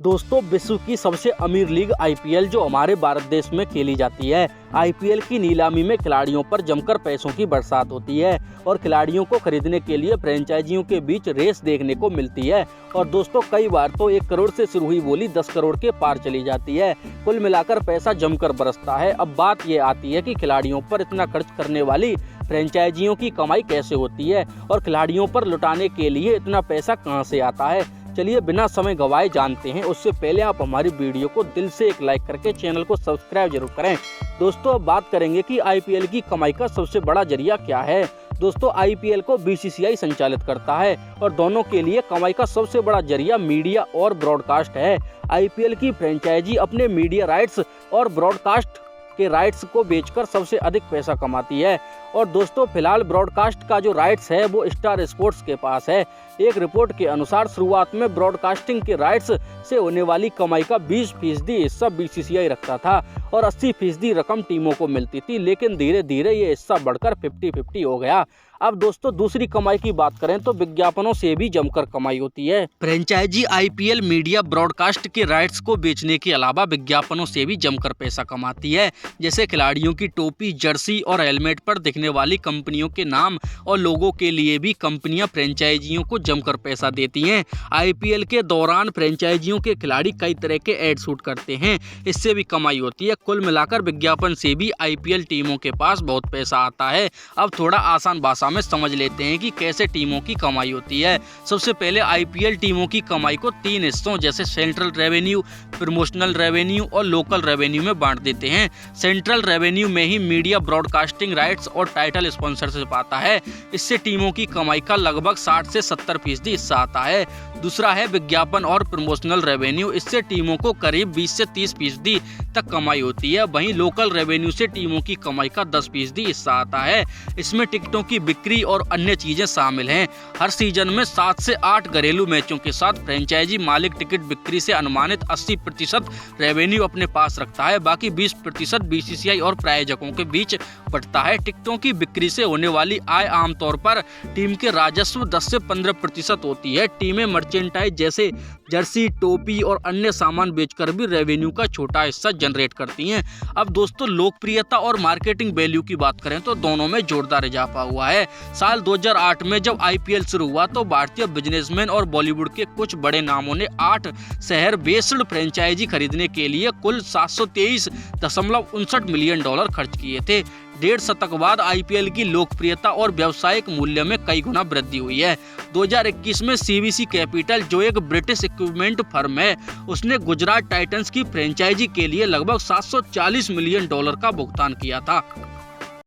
दोस्तों, विश्व की सबसे अमीर लीग आईपीएल जो हमारे भारत देश में खेली जाती है। आईपीएल की नीलामी में खिलाड़ियों पर जमकर पैसों की बरसात होती है और खिलाड़ियों को खरीदने के लिए फ्रेंचाइजियों के बीच रेस देखने को मिलती है। और दोस्तों, कई बार तो 1 करोड़ से शुरू हुई बोली 10 करोड़ के पार चली जाती है। कुल मिलाकर पैसा जमकर बरसता है। अब बात ये आती है कि खिलाड़ियों पर इतना खर्च करने वाली फ्रेंचाइजियों की कमाई कैसे होती है और खिलाड़ियों पर लुटाने के लिए इतना पैसा कहां से आता है। चलिए बिना समय गवाए जानते हैं। उससे पहले आप हमारी वीडियो को दिल से एक लाइक करके चैनल को सब्सक्राइब जरूर करें। दोस्तों, अब बात करेंगे कि आईपीएल की कमाई का सबसे बड़ा जरिया क्या है। दोस्तों, आईपीएल को बीसीसीआई संचालित करता है और दोनों के लिए कमाई का सबसे बड़ा जरिया मीडिया और ब्रॉडकास्ट है। आईपीएल की फ्रेंचाइजी अपने मीडिया राइट्स और ब्रॉडकास्ट के राइट्स को बेचकर सबसे अधिक पैसा कमाती है। और दोस्तों, फिलहाल ब्रॉडकास्ट का जो राइट्स है वो स्टार स्पोर्ट्स के पास है। एक रिपोर्ट के अनुसार शुरुआत में ब्रॉडकास्टिंग के राइट्स से होने वाली कमाई का 20% हिस्सा बीसीसीआई रखता था और 80% रकम टीमों को मिलती थी, लेकिन धीरे धीरे ये हिस्सा बढ़कर 50-50 हो गया। अब दोस्तों, दूसरी कमाई की बात करें तो विज्ञापनों से भी जमकर कमाई होती है। फ्रेंचाइजी आईपीएल मीडिया ब्रॉडकास्ट के राइट्स को बेचने के अलावा विज्ञापनों से भी जमकर पैसा कमाती है। जैसे खिलाड़ियों की टोपी, जर्सी और हेलमेट पर दिखने वाली कंपनियों के नाम और लोगों के लिए भी कंपनियां फ्रेंचाइजियों को जमकर पैसा देती हैं। आईपीएल के दौरान फ्रेंचाइजियों के खिलाड़ी कई तरह के एड शूट करते हैं, इससे भी कमाई होती है। कुल मिलाकर विज्ञापन से भी आईपीएल टीमों के पास बहुत पैसा आता है। अब थोड़ा आसान भाषा में समझ लेते हैं कि कैसे टीमों की कमाई होती है। सबसे पहले आईपीएल टीमों की कमाई को 3 हिस्सों जैसे सेंट्रल रेवेन्यू, प्रमोशनल रेवेन्यू और लोकल रेवेन्यू में बांट देते हैं। सेंट्रल रेवेन्यू में ही मीडिया ब्रॉडकास्टिंग राइट्स और टाइटल स्पॉन्सरशिप आता है। इससे टीमों की कमाई का लगभग 60 से 70% हिस्सा आता है। दूसरा है विज्ञापन और प्रमोशनल रेवेन्यू। इससे टीमों को करीब 20 से 30% तक कमाई होती है। वहीं लोकल रेवेन्यू से टीमों की कमाई का 10% हिस्सा आता है। इसमें टिकटों की बिक्री और अन्य चीजें शामिल हैं। हर सीजन में 7 से 8 घरेलू मैचों के साथ फ्रेंचाइजी मालिक टिकट बिक्री से अनुमानित 80% रेवेन्यू अपने पास रखता है। बाकी 20% बीसीसीआई और प्रायोजकों के बीच बंटता है। टिकटों की बिक्री से होने वाली आय आमतौर पर टीम के राजस्व 10 से 15% होती है। टीमें मर्चेंटाइज जैसे जर्सी, टोपी और अन्य सामान बेचकर भी रेवेन्यू का छोटा हिस्सा जनरेट करती हैं। अब दोस्तों, लोकप्रियता और मार्केटिंग वैल्यू की बात करें तो दोनों में जोरदार इजाफा हुआ है। साल 2008 में जब आईपीएल शुरू हुआ तो भारतीय बिजनेसमैन और बॉलीवुड के कुछ बड़े नामों ने 8 शहर बेस्ड फ्रेंचाइजी खरीदने के लिए कुल $723.59 मिलियन खर्च किए थे। 1.5 शतक बाद आईपीएल की लोकप्रियता और व्यावसायिक मूल्य में कई गुना वृद्धि हुई है। 2021 में सीवीसी कैपिटल, जो एक ब्रिटिश इक्विपमेंट फर्म है, उसने गुजरात टाइटंस की फ्रेंचाइजी के लिए लगभग $740 मिलियन का भुगतान किया था।